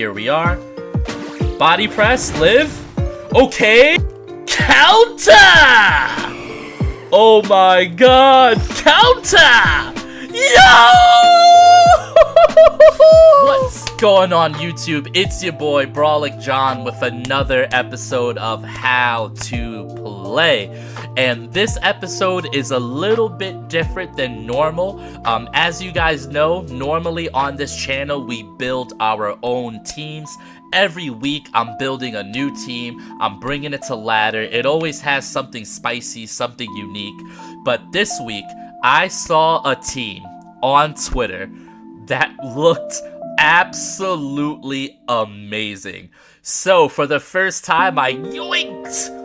Here we are. Body press, live. Okay. Counter! Oh my god, counter! Yo! What's going on YouTube? It's your boy Brawlic John with another episode of How to Play. And this episode is a little bit different than normal. As you guys know, normally on this channel we build our own teams. Every week I'm building a new team, I'm bringing it to ladder. It always has something spicy, something unique. But this week I saw a team on Twitter that looked absolutely amazing. So for the first time I yoinked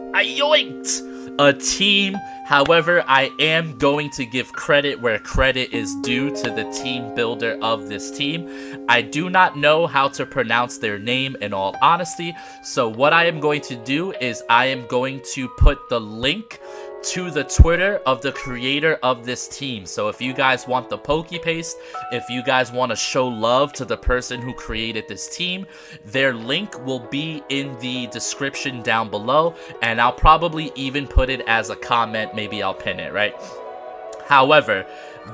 a team. However, I am going to give credit where credit is due to the team builder of this team. I do not know how to pronounce their name in all honesty, so what I am going to do is I am going to put the link to the Twitter of the creator of this team. So if you guys want the Poke Paste, if you guys want to show love to the person who created this team, their link will be in the description down below, and I'll probably even put it as a comment. Maybe I'll pin it, right? However,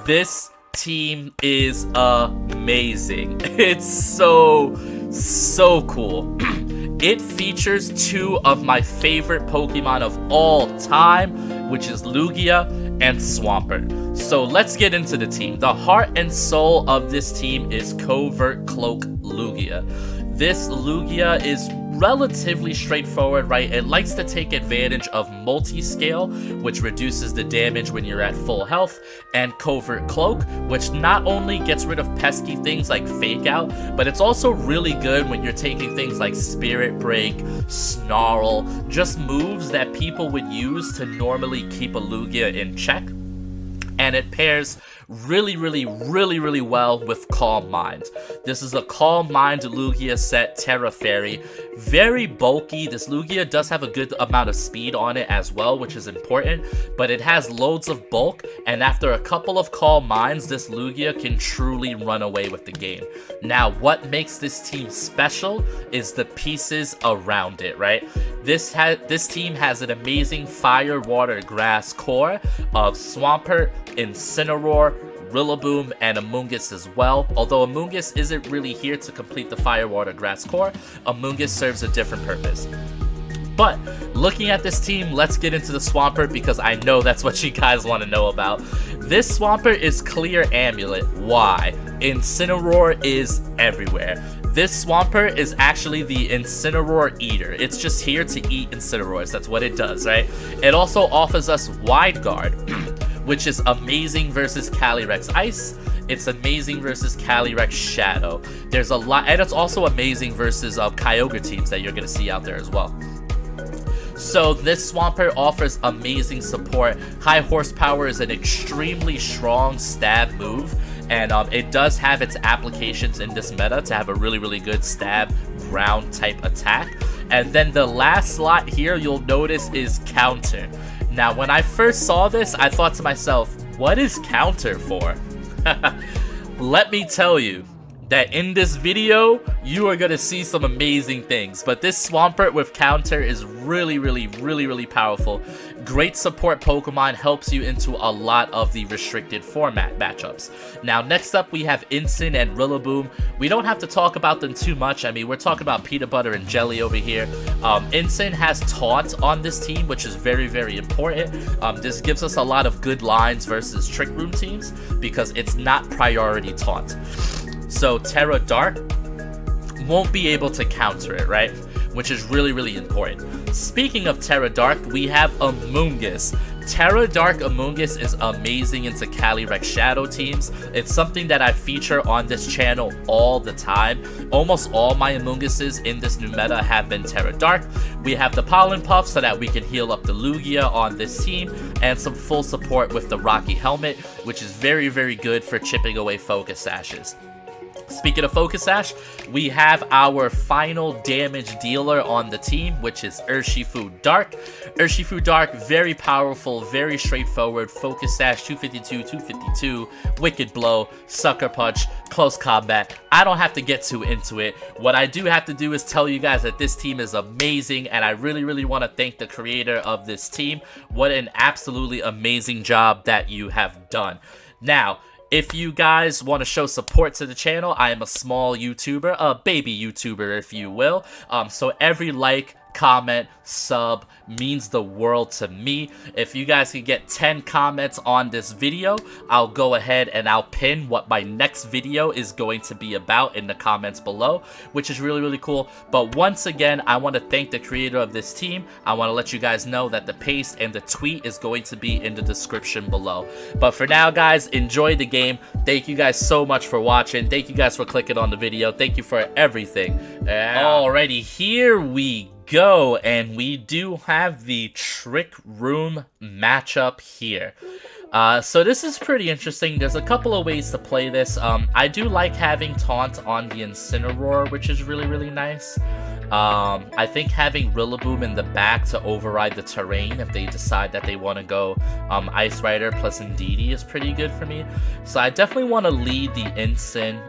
this team is amazing. It's so cool. It features two of my favorite Pokemon of all time, which is Lugia and Swampert. So let's get into the team. The heart and soul of this team is Covert Cloak Lugia. This Lugia is relatively straightforward, right? It likes to take advantage of multi-scale, which reduces the damage when you're at full health, and Covert Cloak, which not only gets rid of pesky things like Fake Out, but it's also really good when you're taking things like Spirit Break, Snarl, just moves that people would use to normally keep a Lugia in check. And it pairs really well with Calm Mind. This is a Calm Mind Lugia set, Terra Fairy. Very bulky. This Lugia does have a good amount of speed on it as well, which is important, but it has loads of bulk, and after a couple of Calm Minds, this Lugia can truly run away with the game. Now, what makes this team special is the pieces around it, right? This team has an amazing Fire, Water, Grass core of Swampert, Incineroar, Rillaboom, and Amoonguss as well. Although Amoonguss isn't really here to complete the Fire, Water, Grass core, Amoonguss serves a different purpose. But looking at this team, let's get into the Swampert because I know that's what you guys want to know about. This Swampert is Clear Amulet. Why? Incineroar is everywhere. This Swampert is actually the Incineroar Eater. It's just here to eat Incineroars. That's what it does, right? It also offers us Wide Guard, which is amazing versus Calyrex Ice. It's amazing versus Calyrex Shadow. There's a lot, and it's also amazing versus Kyogre teams that you're going to see out there as well. So this Swampert offers amazing support. High Horsepower is an extremely strong stab move, and it does have its applications in this meta to have a really good stab ground type attack. And then the last slot here you'll notice is Counter. Now when I first saw this, I thought to myself, what is Counter for? Let me tell you that in this video, you are gonna see some amazing things. But this Swampert with Counter is really powerful. Great support Pokemon, helps you into a lot of the restricted format matchups. Now, next up, we have Incin and Rillaboom. We don't have to talk about them too much. I mean, we're talking about peanut butter and jelly over here. Incin has Taunt on this team, which is very important. This gives us a lot of good lines versus Trick Room teams because it's not priority Taunt. So Terra Dark won't be able to counter it, right? Which is really important. Speaking of Terra Dark, we have Amoonguss. Terra Dark Amoonguss is amazing into Calyrex Shadow teams. It's something that I feature on this channel all the time. Almost all my Amoongusses in this new meta have been Terra Dark. We have the Pollen Puff so that we can heal up the Lugia on this team, and some full support with the Rocky Helmet, which is very good for chipping away Focus Sashes. Speaking of Focus Sash, we have our final damage dealer on the team, which is Urshifu Dark. Urshifu Dark, very powerful, very straightforward. Focus Sash, 252, 252, Wicked Blow, Sucker Punch, Close Combat. I don't have to get too into it. What I do have to do is tell you guys that this team is amazing, and I really want to thank the creator of this team. What an absolutely amazing job that you have done. Now, if you guys want to show support to the channel, I am a small YouTuber, a baby YouTuber, if you will. So every like, comment, sub means the world to me. If you guys can get 10 comments on this video, I'll go ahead and I'll pin what my next video is going to be about in the comments below, which is really cool. But once again, I want to thank the creator of this team. I want to let you guys know that the paste and the tweet is going to be in the description below. But for now, guys, enjoy the game. Thank you guys so much for watching. Thank you guys for clicking on the video. Thank you for everything. Alrighty, here we go, and we do have the Trick Room matchup here. So this is pretty interesting. There's a couple of ways to play this. I do like having Taunt on the Incineroar, which is really nice. I think having Rillaboom in the back to override the terrain if they decide that they want to go Ice Rider plus Indeedee is pretty good for me. So I definitely want to lead the Incin.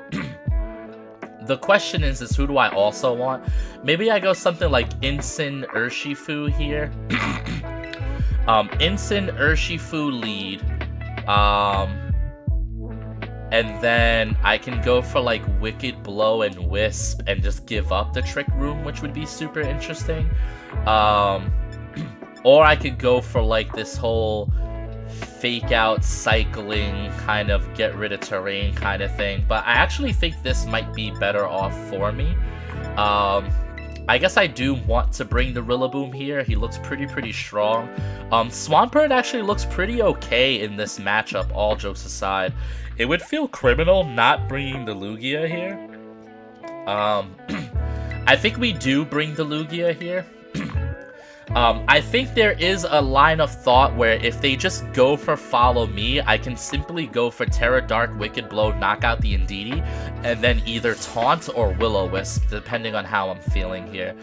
The question is who do I also want? Maybe I go something like Incin Urshifu here. Incin Urshifu lead. And then I can go for like Wicked Blow and Wisp and just give up the Trick Room, which would be super interesting. Or I could go for like this whole fake out cycling kind of get rid of terrain kind of thing, but I actually think this might be better off for me. I guess I do want to bring the Rillaboom here. He looks pretty strong. Swampert actually looks pretty okay in this matchup, all jokes aside. It would feel criminal not bringing the Lugia here. I think we do bring the Lugia here. I think there is a line of thought where if they just go for Follow Me, I can simply go for Terra Dark, Wicked Blow, knock out the Indeedee, and then either Taunt or Will-O-Wisp, depending on how I'm feeling here.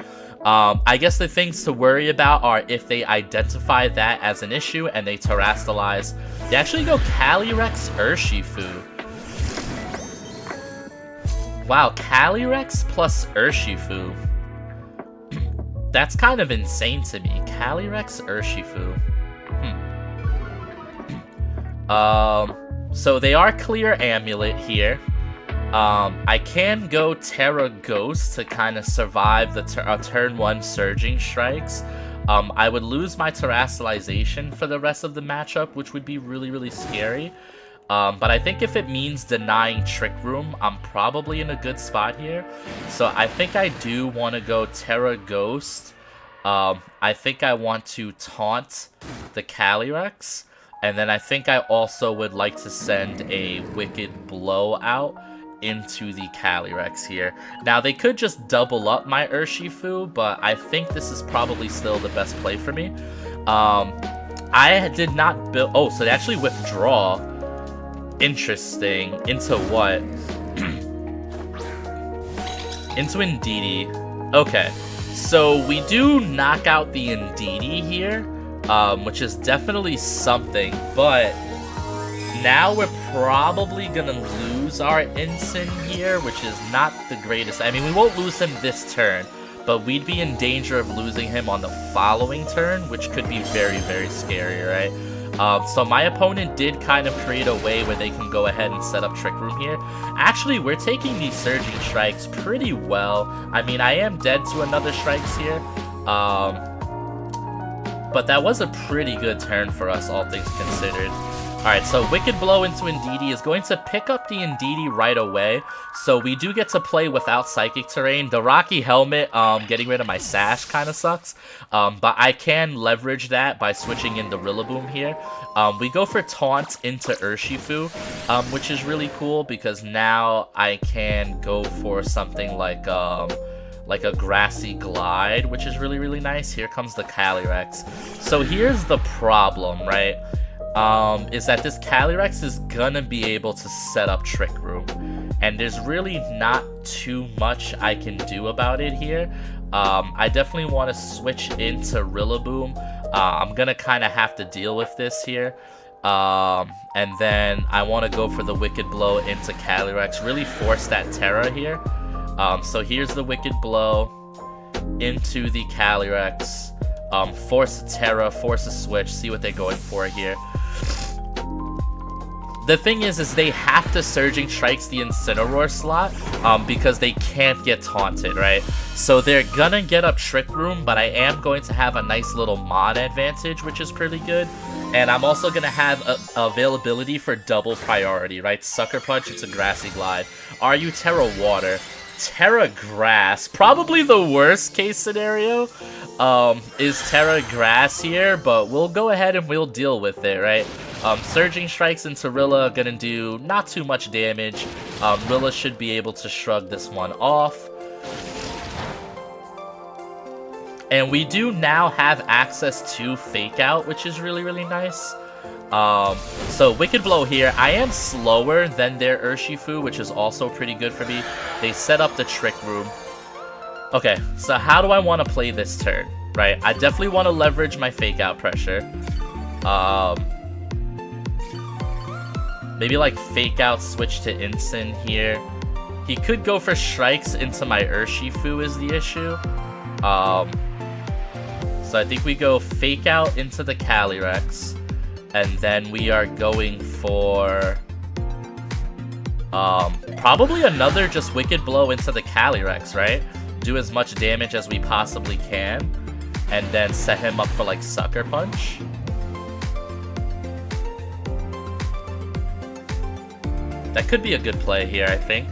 I guess the things to worry about are if they identify that as an issue and they Terrastalize. They actually go Calyrex Urshifu. Wow, Calyrex plus Urshifu. That's kind of insane to me. Calyrex Urshifu. So they are clear Amulet here. I can go Terra Ghost to kind of survive the turn 1 Surging Strikes. I would lose my Terrastalization for the rest of the matchup, which would be really scary. But I think if it means denying Trick Room, I'm probably in a good spot here. So I think I do want to go Terra Ghost. I think I want to Taunt the Calyrex. And then I think I also would like to send a Wicked Blow out into the Calyrex here. Now, they could just double up my Urshifu, but I think this is probably still the best play for me. I did not build... Oh, so they actually withdraw... Interesting. Into what? Into Indeedee. Okay. So we do knock out the Indeedee here, which is definitely something, but now we're probably gonna lose our Incin here, which is not the greatest. I mean, we won't lose him this turn, but we'd be in danger of losing him on the following turn, which could be very scary, right? So my opponent did kind of create a way where they can go ahead and set up Trick Room here. Actually, we're taking these Surging Strikes pretty well. I mean, I am dead to another Strikes here. But that was a pretty good turn for us, all things considered. Alright, so Wicked Blow into Indeedee is going to pick up the Indeedee right away. So we do get to play without Psychic Terrain. The Rocky Helmet, getting rid of my Sash kind of sucks. But I can leverage that by switching in the Rillaboom here. We go for Taunt into Urshifu, which is really cool because now I can go for something like a Grassy Glide, which is really nice. Here comes the Calyrex. So here's the problem, right? Is that this Calyrex is gonna be able to set up Trick Room. and there's really not too much I can do about it here. I definitely want to switch into Rillaboom. I'm gonna kind of have to deal with this here. And then I want to go for the Wicked Blow into Calyrex, really force that Terra here. So here's the Wicked Blow into the Calyrex. Force a Terra, force a switch, see what they're going for here. The thing is they have to Surging Strikes the Incineroar slot, because they can't get taunted, right? So they're gonna get up Trick Room, but I am going to have a nice little Mon advantage, which is pretty good. And I'm also gonna have availability for double priority, right? Sucker Punch, it's a Grassy Glide. Are you Terra Water? Terra Grass, probably the worst case scenario, is Terra Grass here, but we'll go ahead and we'll deal with it, right? Surging Strikes into Rilla gonna do not too much damage. Rilla should be able to shrug this one off. And we do now have access to Fake Out, which is really, really nice. So Wicked Blow here. I am slower than their Urshifu, which is also pretty good for me. They set up the Trick Room. Okay, so how do I want to play this turn, right? I definitely want to leverage my Fake Out pressure. Maybe like Fake Out, switch to Incin here. He could go for Strikes into my Urshifu is the issue. So I think we go Fake Out into the Calyrex. And then we are going for probably another just Wicked Blow into the Calyrex, right? Do as much damage as we possibly can. And then set him up for like Sucker Punch. That could be a good play here, I think.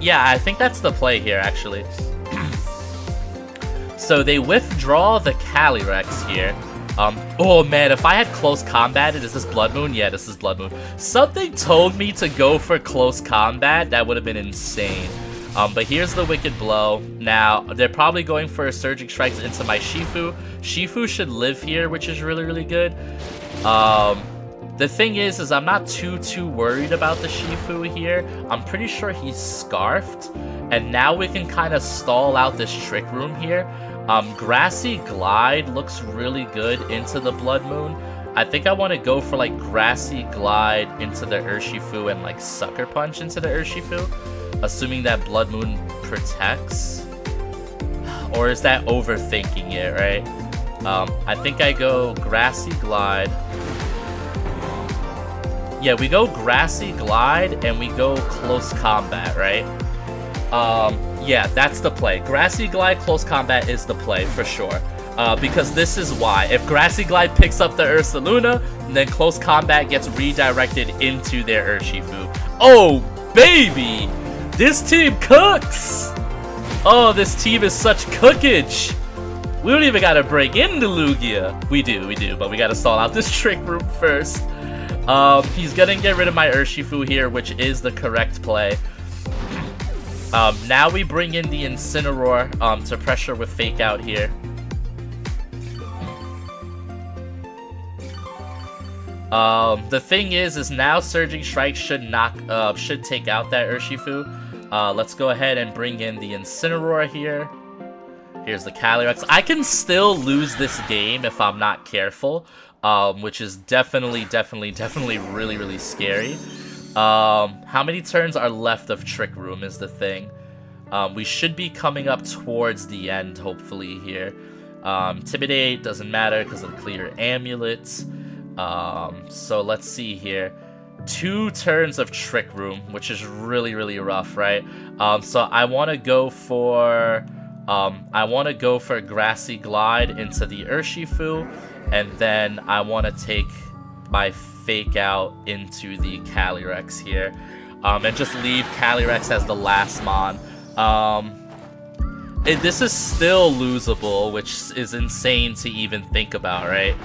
Yeah, I think that's the play here, actually. So they withdraw the Calyrex here. Oh man, if I had close combated, is this Blood Moon? Yeah, this is Blood Moon. Something told me to go for close combat. That would have been insane. But here's the Wicked Blow. Now, they're probably going for Surging Strikes into my Shifu. Shifu should live here, which is really, really good. The thing is I'm not too worried about the Shifu here. I'm pretty sure he's Scarfed. And now we can kind of stall out this Trick Room here. Grassy Glide looks really good into the Blood Moon. I think I want to go for like Grassy Glide into the Urshifu and like Sucker Punch into the Urshifu, assuming that Blood Moon protects. Or is that overthinking it, right? I think I go Grassy Glide. Yeah, we go Grassy Glide and we go Close Combat, right? Yeah, that's the play. Grassy Glide, Close Combat is the play, for sure. Because this is why. If Grassy Glide picks up the Ursaluna, then Close Combat gets redirected into their Urshifu. Oh, baby! This team cooks! Oh, this team is such cookage! We don't even gotta break into Lugia. We do, but we gotta stall out this Trick Room first. He's gonna get rid of my Urshifu here, which is the correct play. Now we bring in the Incineroar to pressure with Fake Out here. The thing is now Surging Strike should take out that Urshifu. Let's go ahead and bring in the Incineroar here. Here's the Calyrex. I can still lose this game if I'm not careful, which is definitely really, really scary. How many turns are left of Trick Room is the thing. We should be coming up towards the end, hopefully, here. Intimidate doesn't matter because of the clear amulets. So let's see here. 2 turns of Trick Room, which is really, really rough, right? So I want to go for Grassy Glide into the Urshifu, and then I want to take my Fake Out into the Calyrex here, and just leave Calyrex as the last mon. This is still losable, which is insane to even think about, right?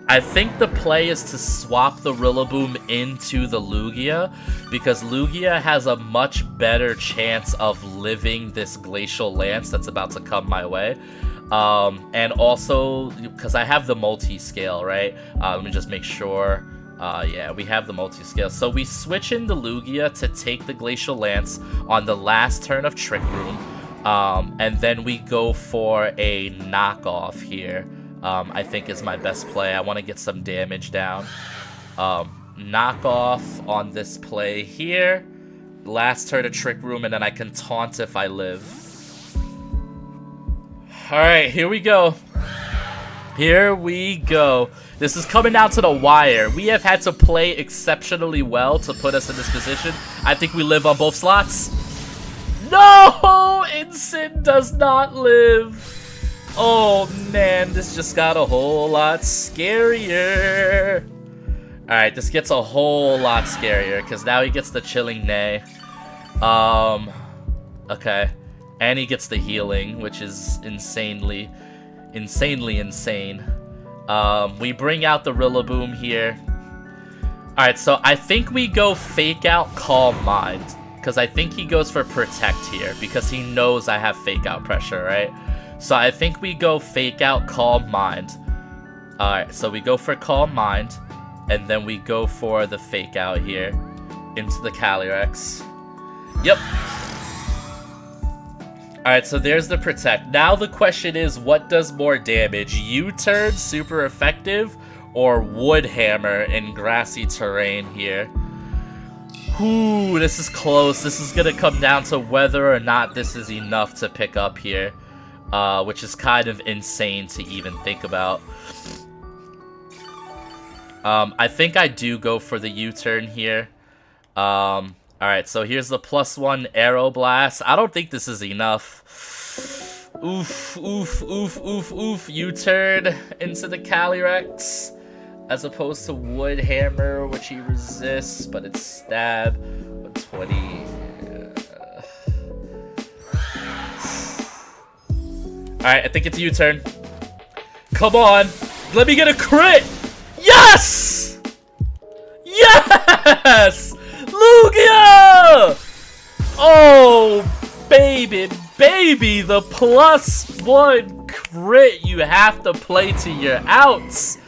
I think the play is to swap the Rillaboom into the Lugia, because Lugia has a much better chance of living this Glacial Lance that's about to come my way. And also, because I have the multi-scale, right? Let me just make sure. Yeah, we have the multi-scale. So we switch in the Lugia to take the Glacial Lance on the last turn of Trick Room. And then we go for a knockoff here. I think is my best play. I want to get some damage down. Knockoff on this play here. Last turn of Trick Room, and then I can taunt if I live. Alright, here we go. Here we go. This is coming down to the wire. We have had to play exceptionally well to put us in this position. I think we live on both slots. No! Ensign does not live. Oh man, this just got a whole lot scarier. Alright, this gets a whole lot scarier because now he gets the Chilling Neigh. Okay. And he gets the healing, which is insanely insane. We bring out the Rillaboom here. Alright, so I think we go Fake Out, Calm Mind. Because I think he goes for Protect here, because he knows I have Fake Out pressure, right? So I think we go Fake Out, Calm Mind. Alright, so we go for Calm Mind, and then we go for the Fake Out here into the Calyrex. Yep. Alright, so there's the Protect. Now the question is, what does more damage? U-Turn, super effective, or Wood Hammer in grassy terrain here? Ooh, this is close. This is gonna come down to whether or not this is enough to pick up here. Which is kind of insane to even think about. I think I do go for the U-Turn here. Alright, so here's the +1 Arrow Blast. I don't think this is enough. Oof. U-Turn into the Calyrex. As opposed to Wood Hammer, which he resists, but it's Stab. 20. Alright, I think it's U-Turn. Come on. Let me get a crit. Yes! Yes! Lugia! Oh, baby, the +1 crit you have to play to your outs.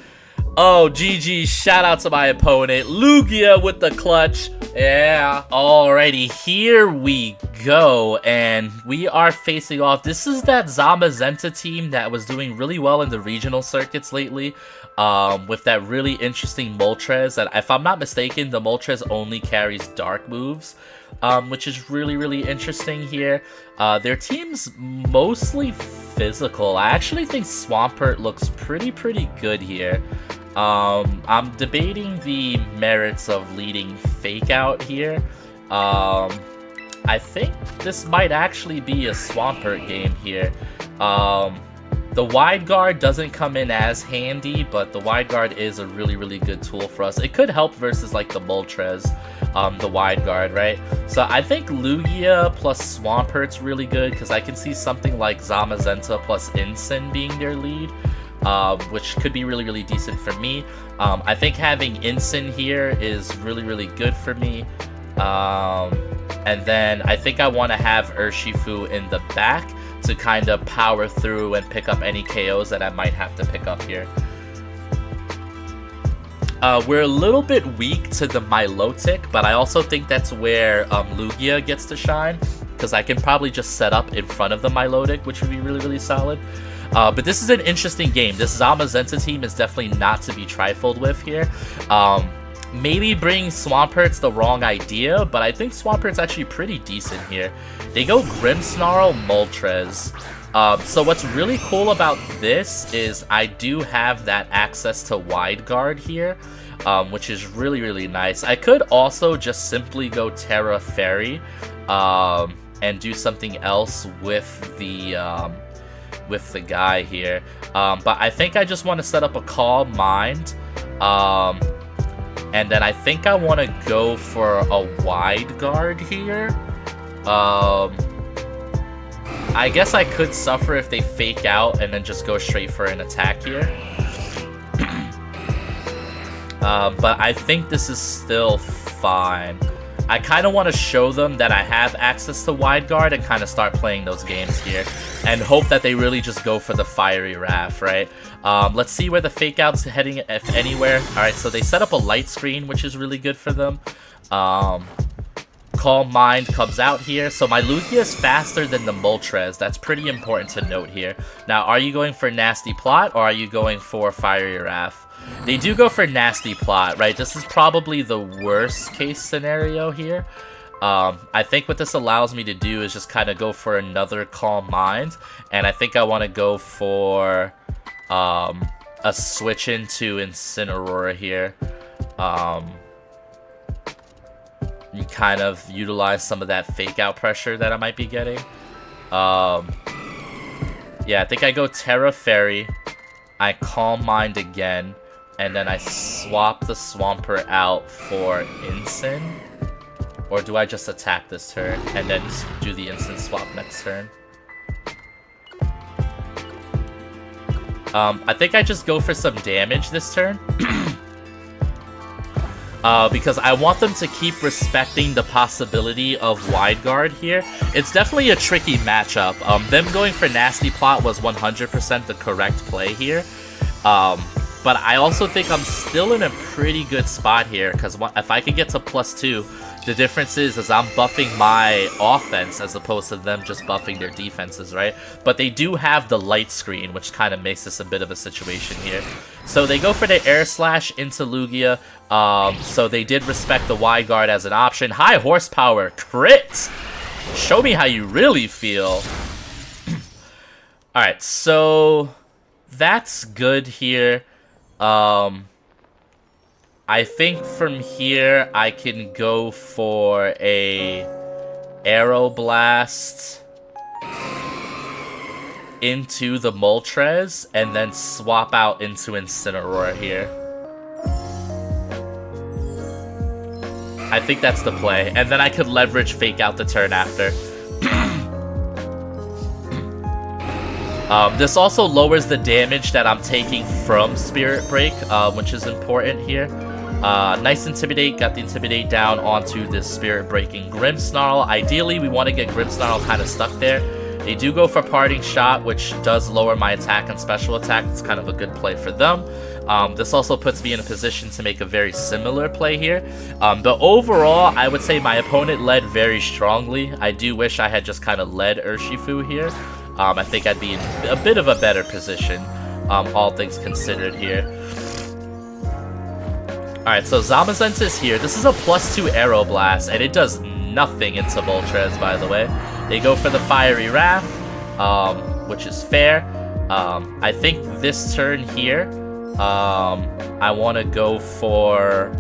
Oh, GG, shout out to my opponent. Lugia with the clutch. Yeah. Alrighty, here we go. And we are facing off. This is that Zamazenta team that was doing really well in the regional circuits lately. With that really interesting Moltres. That, if I'm not mistaken, the Moltres only carries dark moves. Which is really interesting here. Their team's mostly physical. I actually think Swampert looks pretty good here. I'm debating the merits of leading Fake Out here. I think this might actually be a Swampert game here. The Wide Guard doesn't come in as handy, but the Wide Guard is a really good tool for us. It could help versus like the Moltres, the Wide Guard, right? So I think Lugia plus Swampert's really good, because I can see something like Zamazenta plus Ensign being their lead. Which could be really decent for me. I think having Ensign here is really good for me. And then I think I want to have Urshifu in the back to kind of power through and pick up any KOs that I might have to pick up here. We're a little bit weak to the Milotic, but I also think that's where Lugia gets to shine, because I can probably just set up in front of the Milotic, which would be really solid. But this is an interesting game. This Zamazenta team is definitely not to be trifled with here. Maybe bringing Swampert's the wrong idea, but I think Swampert's actually pretty decent here. They go Grimmsnarl, Moltres. So what's really cool about this is I do have that access to Wide Guard here, which is really nice. I could also just simply go Terra Fairy and do something else with the guy here. But I think I just want to set up a Calm Mind. And then I think I want to go for a Wide Guard here. I guess I could suffer if they Fake Out and then just go straight for an attack here. But I think this is still fine. I kind of want to show them that I have access to wide guard and kind of start playing those games here. And hope that they really just go for the Fiery Wrath, right? Let's see where the Fake Out's heading, if anywhere. Alright, so they set up a light screen, which is really good for them. Calm Mind comes out here. So my Lugia is faster than the Moltres. That's pretty important to note here. Now, are you going for Nasty Plot or are you going for Fiery Wrath? They do go for Nasty Plot, right? This is probably the worst case scenario here. I think what this allows me to do is just kind of go for another Calm Mind. And I think I want to go for a switch into Incineroar here. You kind of utilize some of that Fake Out pressure that I might be getting. Yeah, I think I go Terra Fairy. I Calm Mind again. And then I swap the Swampert out for Incin. Or do I just attack this turn and then do the Incin swap next turn? I think I just go for some damage this turn. Because I want them to keep respecting the possibility of wide guard here. It's definitely a tricky matchup. Them going for Nasty Plot was 100% the correct play here. But I also think I'm still in a pretty good spot here, because if I can get to +2, the difference is I'm buffing my offense as opposed to them just buffing their defenses, right? But they do have the light screen, which kind of makes this a bit of a situation here. So they go for the Air Slash into Lugia. So they did respect the wide guard as an option. High horsepower crit! Show me how you really feel. Alright, so that's good here. I think from here I can go for a Aeroblast into the Moltres and then swap out into Incineroar here. I think that's the play, and then I could leverage Fake Out the turn after. This also lowers the damage that I'm taking from Spirit Break, which is important here. Nice Intimidate, got the Intimidate down onto this Spirit Breaking Grimmsnarl. Ideally, we want to get Grimmsnarl kind of stuck there. They do go for Parting Shot, which does lower my attack and special attack. It's kind of a good play for them. This also puts me in a position to make a very similar play here. But overall, I would say my opponent led very strongly. I do wish I had just kind of led Urshifu here. I think I'd be in a bit of a better position, all things considered here. Alright, so Zamazenta is here. This is a +2 Aeroblast, and it does nothing into Moltres, by the way. They go for the Fiery Wrath, which is fair. I think this turn here, I want to go for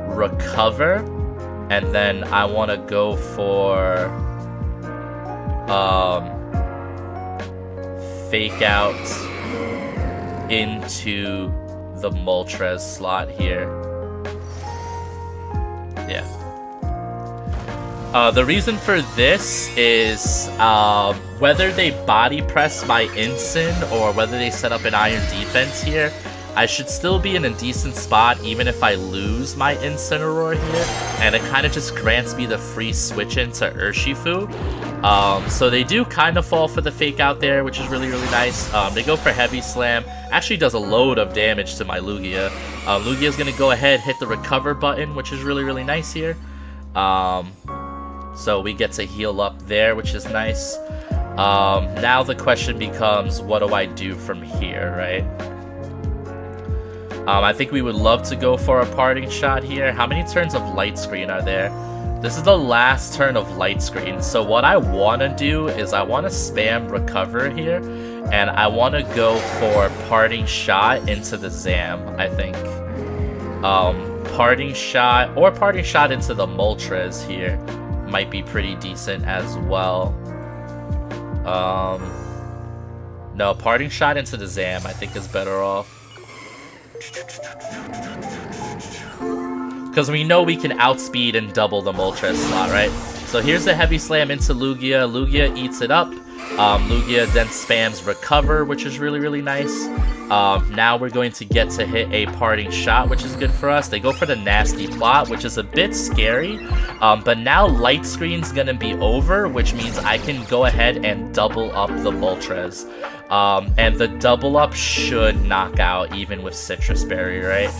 Recover, and then I want to go for Fake Out into the Moltres slot here. Yeah. The reason for this is whether they body press my Incin or whether they set up an Iron Defense here, I should still be in a decent spot even if I lose my Incineroar here, and it kind of just grants me the free switch into Urshifu. So they do kind of fall for the Fake Out there, which is really, really nice. They go for Heavy Slam. Actually does a load of damage to my Lugia. Lugia's going to go ahead, hit the Recover button, which is really, really nice here. So we get to heal up there, which is nice. Now the question becomes, what do I do from here, right? I think we would love to go for a Parting Shot here. How many turns of Light Screen are there? This is the last turn of Light Screen. So what I want to do is I want to spam Recover here. And I want to go for Parting Shot into the Zam, I think. Parting Shot or Parting Shot into the Moltres here might be pretty decent as well. No, Parting Shot into the Zam I think is better off. Because we know we can outspeed and double the Moltres slot, right? So here's the Heavy Slam into Lugia. Lugia eats it up. Lugia then spams Recover, which is really, really nice. Now we're going to get to hit a parting shot, which is good for us. They go for the nasty plot, which is a bit scary. But now light screen's gonna be over, which means I can go ahead and double up the Moltres. And the double up should knock out even with Citrus Berry, right?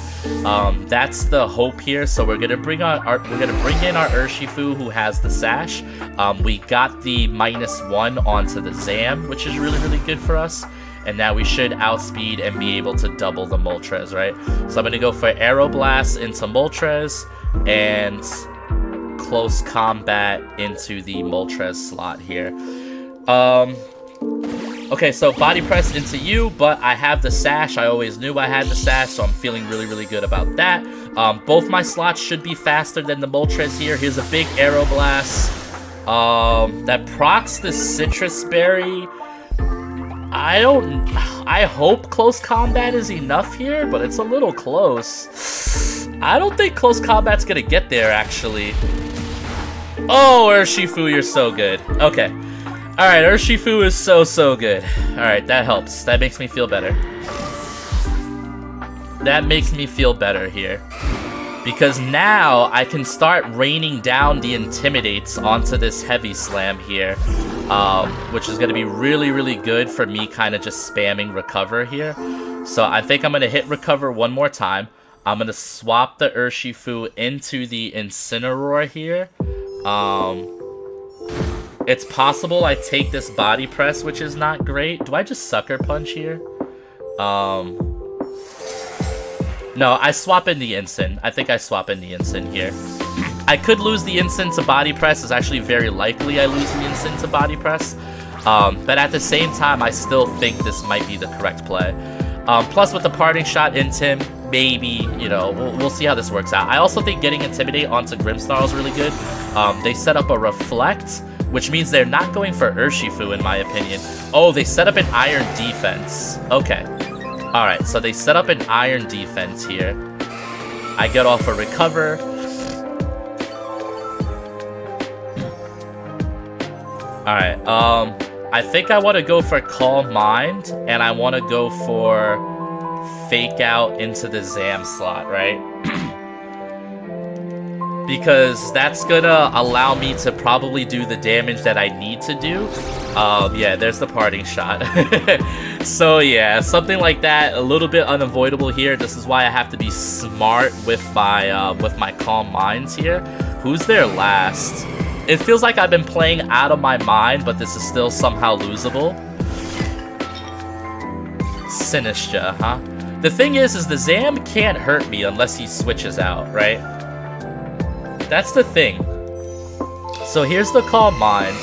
That's the hope here. So we're gonna bring in our Urshifu, who has the sash. We got the -1 onto the Zam, which is really, really good for us. And now we should outspeed and be able to double the Moltres, right? So I'm gonna go for Aeroblast into Moltres and close combat into the Moltres slot here. Okay, so body press into you, but I have the sash. I always knew I had the sash, so I'm feeling really, really good about that. Both my slots should be faster than the Moltres here. Here's a big Aeroblast. That procs the Citrus Berry. I hope close combat is enough here, but it's a little close. I don't think close combat's gonna get there, actually. Oh, Urshifu, you're so good. Okay. Alright, Urshifu is so good. Alright, that helps. That makes me feel better. That makes me feel better here. Because now I can start raining down the Intimidates onto this Heavy Slam here. Which is going to be really, really good for me kind of just spamming Recover here. So I think I'm going to hit Recover one more time. I'm going to swap the Urshifu into the Incineroar here. It's possible I take this Body Press, which is not great. Do I just Sucker Punch here? No, I swap in the Incin. I think I swap in the Incin here. I could lose the Incin to Body Press. It's actually very likely I lose the Incin to Body Press. But at the same time, I still think this might be the correct play. Plus, with the Parting Shot Intim, maybe, you know, we'll see how this works out. I also think getting Intimidate onto Grimmsnarl is really good. They set up a Reflect, which means they're not going for Urshifu, in my opinion. Oh, they set up an Iron Defense. Okay. Alright, so they set up an Iron Defense here. I get off a Recover. Alright, I think I want to go for Calm Mind, and I want to go for Fake Out into the Zam slot, right? Because that's gonna allow me to probably do the damage that I need to do. Yeah, there's the Parting Shot. So yeah, something like that, a little bit unavoidable here. This is why I have to be smart with my Calm Minds here. Who's there last? It feels like I've been playing out of my mind, but this is still somehow losable. Sinistra, huh? The thing is the Zam can't hurt me unless he switches out, right? That's the thing. So here's the Calm Mind.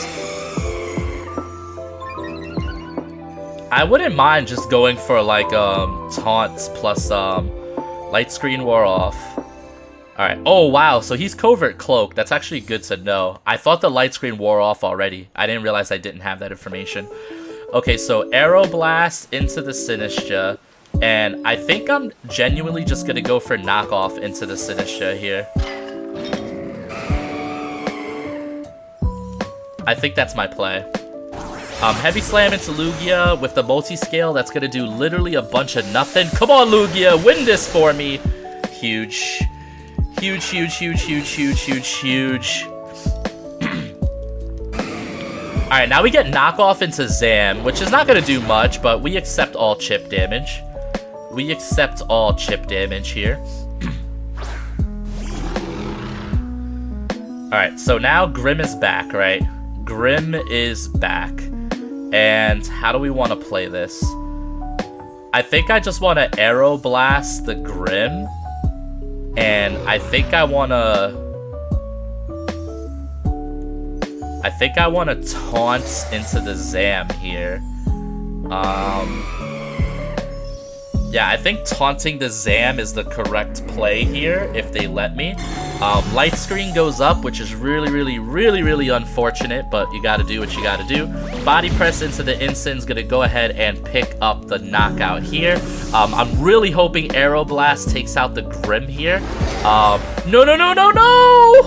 I wouldn't mind just going for like taunts plus Light Screen wore off. Alright. Oh wow, so he's Covert Cloak. That's actually good to know. I thought the Light Screen wore off already. I didn't realize I didn't have that information. Okay, so Aeroblast into the Sinistra. And I think I'm genuinely just gonna go for Knockoff into the Sinistra here. I think that's my play. Heavy Slam into Lugia with the multi-scale. That's going to do literally a bunch of nothing. Come on, Lugia. Win this for me. Huge. Huge, huge, huge, huge, huge, huge, huge. Alright, now we get Knockoff into Zam, which is not going to do much, but we accept all chip damage. We accept all chip damage here. Alright, so now Grimm is back, right? Grimm is back. And how do we want to play this? I think I just want to Aeroblast the Grimm. And I think I want to... taunt into the Zam here. Yeah, I think taunting the Zam is the correct play here, if they let me. Light Screen goes up, which is really, really, really, really unfortunate, but you gotta do what you gotta do. Body Press into the Incin's gonna go ahead and pick up the knockout here. I'm really hoping Aeroblast takes out the Grimm here. No, no, no, no, no!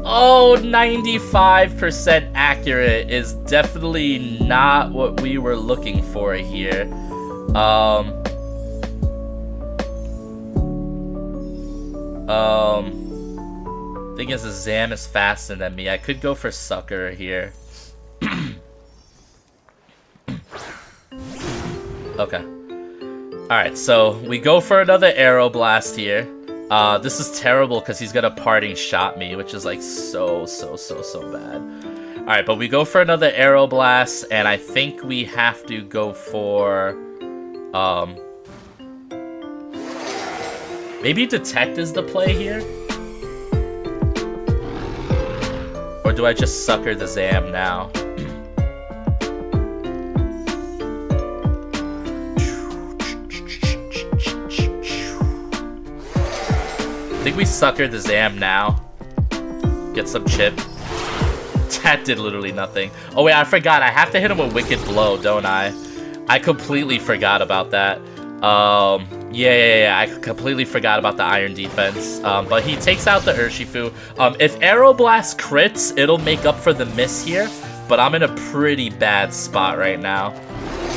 Oh, 95% accurate is definitely not what we were looking for here. Thing is, the Zam is faster than me. I could go for Sucker here. Okay. Alright, so we go for another Arrow Blast here. This is terrible because he's gonna Parting Shot me, which is like so bad. Alright, but we go for another Arrow Blast, and I think we have to go for... maybe Detect is the play here? Or do I just Sucker the Zam now? I think we Sucker the Zam now. Get some chip. That did literally nothing. Oh wait, I forgot. I have to hit him with Wicked Blow, don't I? I completely forgot about that. Yeah, I completely forgot about the Iron Defense. But he takes out the Urshifu. If Arrow Blast crits, it'll make up for the miss here. But I'm in a pretty bad spot right now.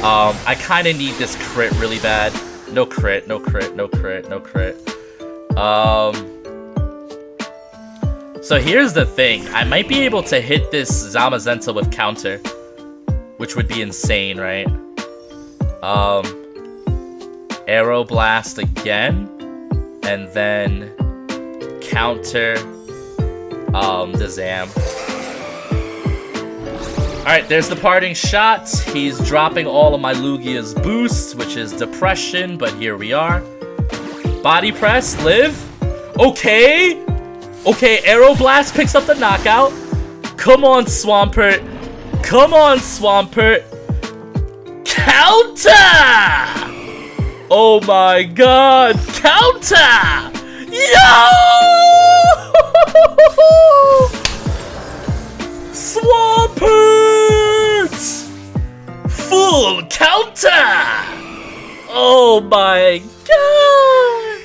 I kind of need this crit really bad. No crit, no crit, no crit, no crit. So here's the thing. I might be able to hit this Zamazenta with counter, which would be insane, right? Arrow Blast again, and then counter the Zam. Alright, there's the Parting Shot. He's dropping all of my Lugia's boosts, which is Depression, but here we are. Body Press, live. Okay. Okay, Arrow Blast picks up the knockout. Come on, Swampert. Come on, Swampert. Counter! Oh my god, counter! Yo! Swampert! Full counter! Oh my god!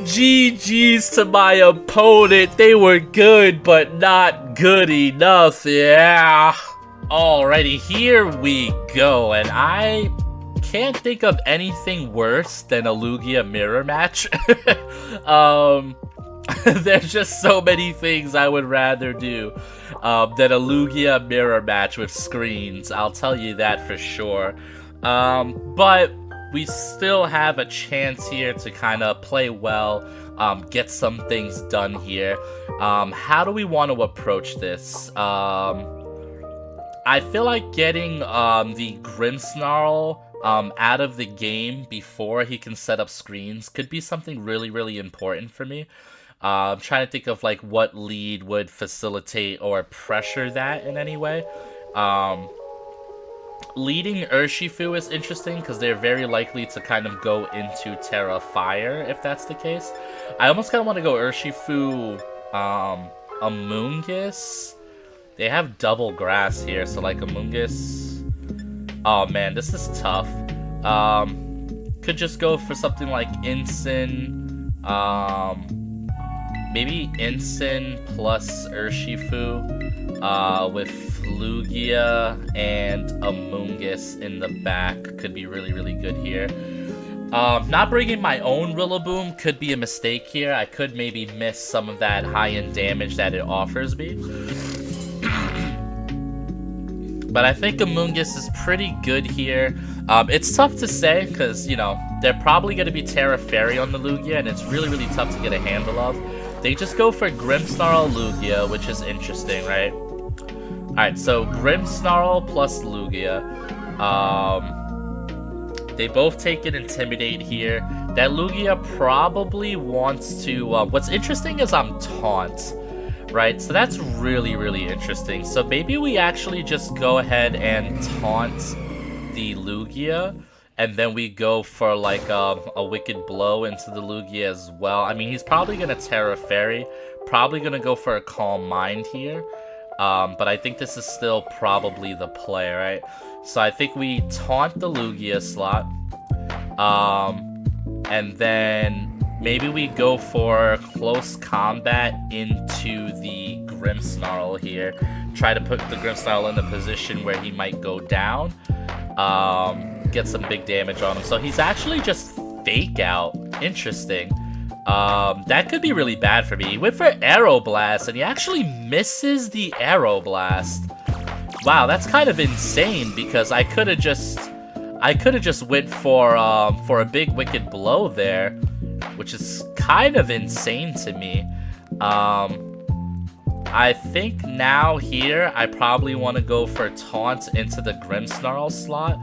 GG's to my opponent. They were good, but not good enough, yeah. Alrighty, here we go, and I can't think of anything worse than a Lugia mirror match. There's just so many things I would rather do than a Lugia mirror match with screens. I'll tell you that for sure. But we still have a chance here to kind of play well, get some things done here. How do we want to approach this? I feel like getting the Grimmsnarl out of the game before he can set up screens could be something really important for me. I'm trying to think of like what lead would facilitate or pressure that in any way. Leading Urshifu is interesting because they're very likely to kind of go into Terra Fire if that's the case. I almost kind of want to go Urshifu, Amoonguss. They have double grass here, so like Amoonguss. Oh man, this is tough. Could just go for something like Incin. Maybe Incin plus Urshifu. With Lugia and Amoonguss in the back could be really good here. Not bringing my own Rillaboom could be a mistake here. I could maybe miss some of that high-end damage that it offers me. But I think Amoonguss is pretty good here. It's tough to say because, you know, they're probably going to be Terra Fairy on the Lugia, and it's really tough to get a handle of. They just go for Grimmsnarl Lugia, which is interesting, right? Alright, so Grimmsnarl plus Lugia. They both take an Intimidate here. That Lugia probably wants to... what's interesting is I'm Taunt, right? So that's really interesting. So maybe we actually just go ahead and Taunt the Lugia, and then we go for like a Wicked Blow into the Lugia as well. I mean, he's probably going to Terra Fairy. Probably going to go for a Calm Mind here. But I think this is still probably the play, right? So I think we Taunt the Lugia slot. And then maybe we go for Close Combat into the Grimmsnarl here. Try to put the Grimmsnarl in the position where he might go down. get some big damage on him. So he's actually just Fake Out. Interesting. That could be really bad for me. He went for Arrow Blast, and he actually misses the Arrow Blast. Wow, that's kind of insane, because I could have just went for a big Wicked Blow there, which is kind of insane to me. I think now here, I probably want to go for Taunt into the Grimmsnarl slot.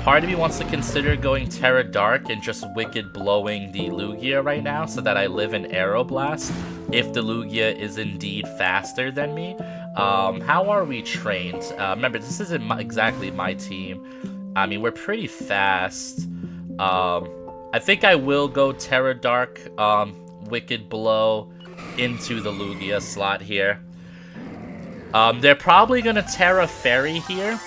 Part of me wants to consider going Terra Dark and just Wicked Blowing the Lugia right now so that I live in Arrow Blast if the Lugia is indeed faster than me. How are we trained? Remember, this isn't exactly my team. I mean, we're pretty fast. I think I will go Terra Dark, Wicked Blow into the Lugia slot here. They're probably gonna Terra Fairy here.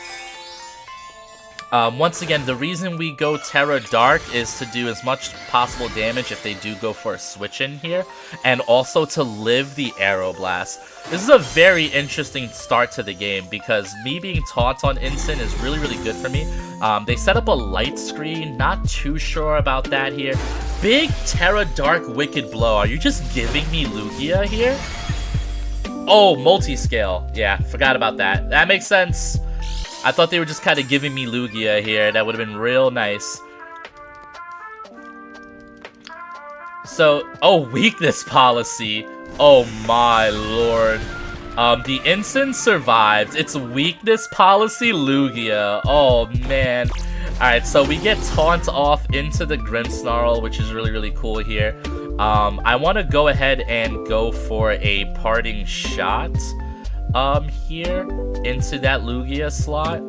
Once again, the reason we go Terra Dark is to do as much possible damage if they do go for a switch in here, and also to live the Arrow Blast. This is a very interesting start to the game because me being taunt on Instant is really, really good for me. They set up a light screen, not too sure about that here. Big Terra Dark Wicked Blow. Are you just giving me Lugia here? Oh, multi-scale. Yeah, forgot about that. That makes sense. I thought they were just kind of giving me Lugia here. That would have been real nice. So, oh, weakness policy. Oh my lord. The Instant survived. It's weakness policy Lugia. Oh man. Alright, so we get Taunt off into the Grimmsnarl, which is really, really cool here. I want to go ahead and go for a Parting Shot here into that Lugia slot.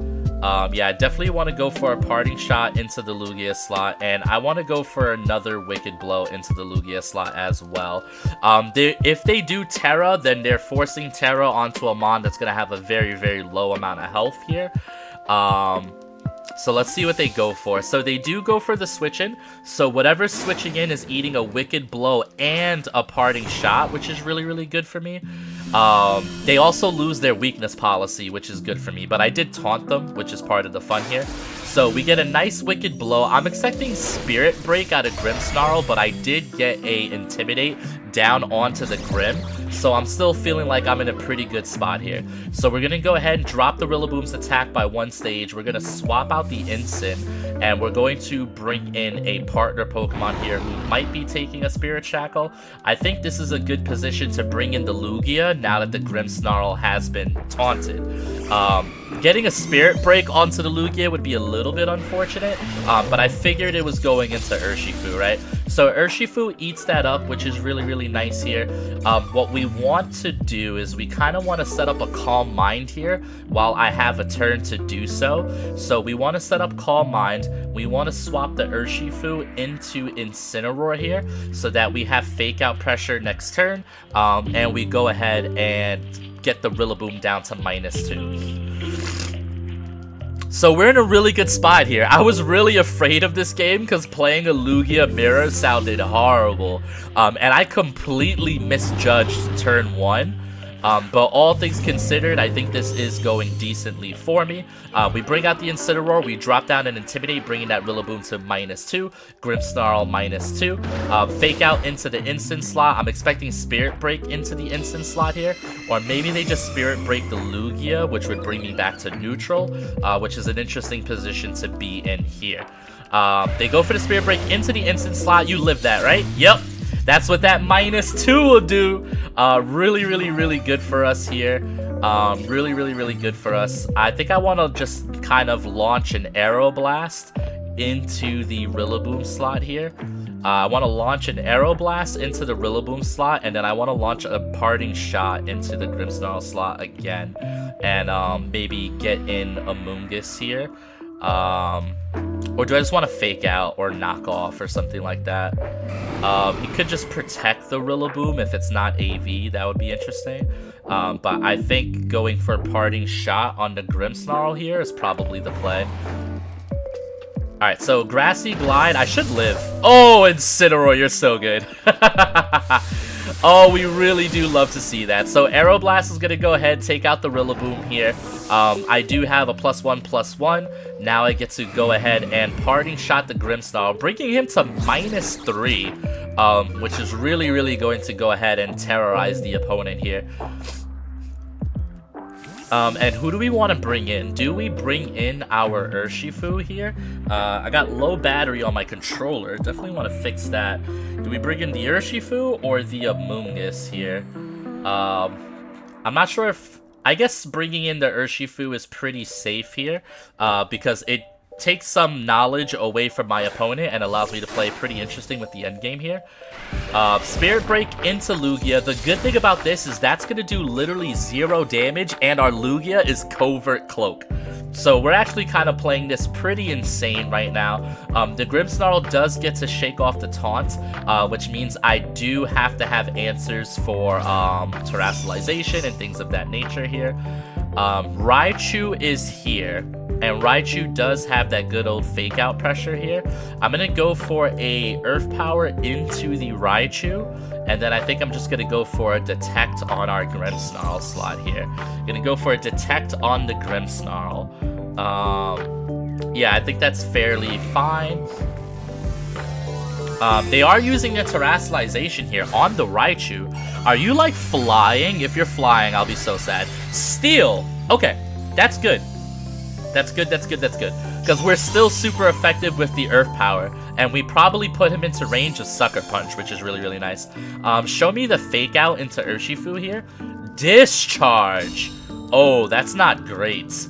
Yeah, I definitely want to go for a Parting Shot into the Lugia slot, and I want to go for another Wicked Blow into the Lugia slot as well. If they do Terra, then they're forcing Terra onto a Mon that's going to have a very, very low amount of health here. So let's see what they go for. So they do go for the switch in. So whatever's switching in is eating a Wicked Blow and a Parting Shot, which is really, really good for me. They also lose their weakness policy, which is good for me. But I did taunt them, which is part of the fun here. So we get a nice Wicked Blow. I'm expecting Spirit Break out of Grimmsnarl, but I did get a Intimidate down onto the Grim. So I'm still feeling like I'm in a pretty good spot here. So we're going to go ahead and drop the Rillaboom's attack by one stage. We're going to swap out the Instant, and we're going to bring in a partner Pokemon here who might be taking a Spirit Shackle. I think this is a good position to bring in the Lugia now that the Grimmsnarl has been taunted. Getting a Spirit Break onto the Lugia would be a little bit unfortunate, but I figured it was going into Urshifu, right? So Urshifu eats that up, which is really, really nice here. What we want to do is we kind of want to set up a Calm Mind here while I have a turn to do so. So we want to set up Calm Mind. We want to swap the Urshifu into Incineroar here so that we have Fake Out pressure next turn, and we go ahead and get the Rillaboom down to -2. So we're in a really good spot here. I was really afraid of this game because playing a Lugia Mirror sounded horrible. And I completely misjudged turn 1. But all things considered, I think this is going decently for me. We bring out the Incineroar, we drop down and Intimidate, bringing that Rillaboom to -2, Grimmsnarl -2, Fake Out into the Instant slot. I'm expecting Spirit Break into the Instant slot here, or maybe they just Spirit Break the Lugia, which would bring me back to neutral, which is an interesting position to be in here. They go for the Spirit Break into the Instant slot. You live that, right? Yep. That's what that -2 will do. Really, really, really good for us here. Really, really, really good for us. I think I want to just kind of launch an Arrow Blast into the Rillaboom slot here. I want to launch an Arrow Blast into the Rillaboom slot, and then I want to launch a Parting Shot into the Grimmsnarl slot again. And maybe get in Amoonguss here. Or do I just want to Fake Out or knock off or something like that? He could just protect the Rillaboom if it's not AV. That would be interesting. But I think going for a Parting Shot on the Grimmsnarl here is probably the play. Alright, so Grassy Glide. I should live. Oh, Incineroar, you're so good. Oh, we really do love to see that. So Aeroblast is going to go ahead, take out the Rillaboom here. I do have a +1/+1. Now I get to go ahead and Parting Shot the Grimmsnarl, bringing him to -3, which is really, really going to go ahead and terrorize the opponent here. And who do we want to bring in? Do we bring in our Urshifu here? I got low battery on my controller. Definitely want to fix that. Do we bring in the Urshifu or the Amoonguss here? I'm not sure if... I guess bringing in the Urshifu is pretty safe here, because it takes some knowledge away from my opponent and allows me to play pretty interesting with the endgame here. Spirit Break into Lugia. The good thing about this is that's going to do literally 0 damage, and our Lugia is Covert Cloak. So we're actually kind of playing this pretty insane right now. The Grimmsnarl does get to shake off the taunt, which means I do have to have answers for terrestrialization and things of that nature here. Raichu is here, and Raichu does have that good old fake out pressure here. I'm going to go for a Earth Power into the Raichu, and then I think I'm just going to go for a Detect on our Grimmsnarl slot here. Going to go for a Detect on the Grimmsnarl. Yeah, I think that's fairly fine. They are using a terrestrialization here on the Raichu. Are you, like, flying? If you're flying, I'll be so sad. Steel! Okay, that's good. That's good, that's good, that's good. Because we're still super effective with the Earth Power, and we probably put him into range of Sucker Punch, which is really, really nice. Show me the Fake Out into Urshifu here. Discharge! Oh, that's not great.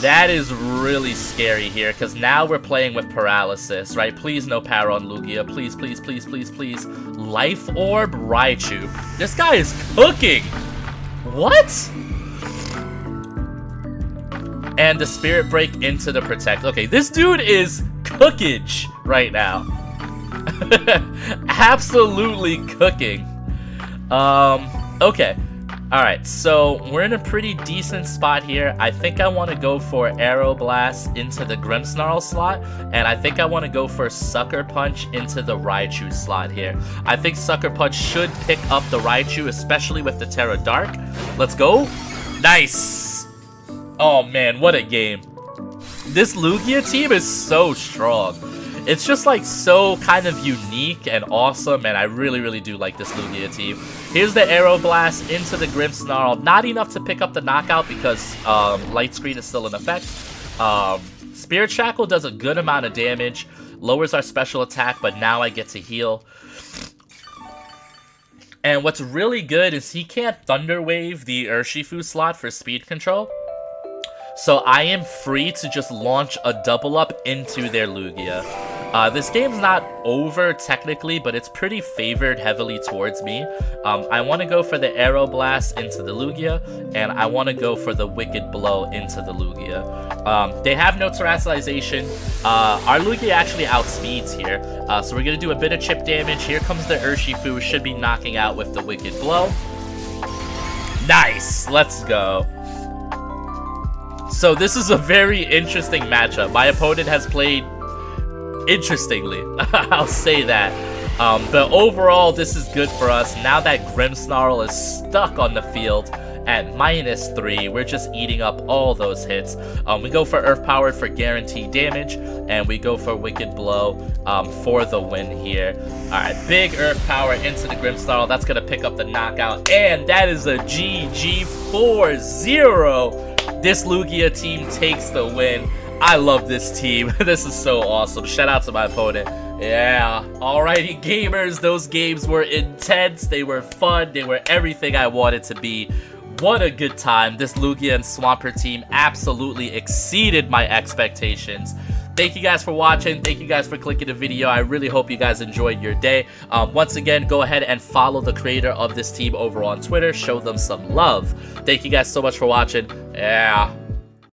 That is really scary here, because now we're playing with paralysis, right? Please no power on Lugia. Please, please, please, please, please. Life Orb Raichu. This guy is cooking. What? And the Spirit Break into the Protect. Okay, this dude is cookage right now. Absolutely cooking. Okay. Alright, so we're in a pretty decent spot here. I think I want to go for Aeroblast into the Grimmsnarl slot, and I think I want to go for Sucker Punch into the Raichu slot here. I think Sucker Punch should pick up the Raichu, especially with the Terra Dark. Let's go. Nice! Oh man, what a game. This Lugia team is so strong. It's just like so kind of unique and awesome, and I really, really do like this Lugia team. Here's the Aeroblast into the Grimmsnarl. Not enough to pick up the knockout because Light Screen is still in effect. Spirit Shackle does a good amount of damage, lowers our special attack, but now I get to heal. And what's really good is he can't Thunder Wave the Urshifu slot for speed control. So I am free to just launch a double up into their Lugia. This game's not over technically, but it's pretty favored heavily towards me. I want to go for the Aeroblast into the Lugia, and I want to go for the Wicked Blow into the Lugia. They have no terrestrialization. Our Lugia actually outspeeds here, so we're going to do a bit of chip damage. Here comes the Urshifu, should be knocking out with the Wicked Blow. Nice! Let's go. So this is a very interesting matchup. My opponent has played interestingly, I'll say that. But overall, this is good for us. Now that Grimmsnarl is stuck on the field at -3, we're just eating up all those hits. We go for Earth Powered for guaranteed damage, and we go for Wicked Blow for the win here. Alright, big Earth Power into the Grimmsnarl. That's going to pick up the knockout, and that is a GG 4-0. This Lugia team takes the win. I love this team. This is so awesome. Shout out to my opponent. Yeah. Alrighty, gamers. Those games were intense. They were fun. They were everything I wanted to be. What a good time. This Lugia and Swampert team absolutely exceeded my expectations. Thank you guys for watching. Thank you guys for clicking the video. I really hope you guys enjoyed your day. Once again, go ahead and follow the creator of this team over on Twitter. Show them some love. Thank you guys so much for watching. Yeah.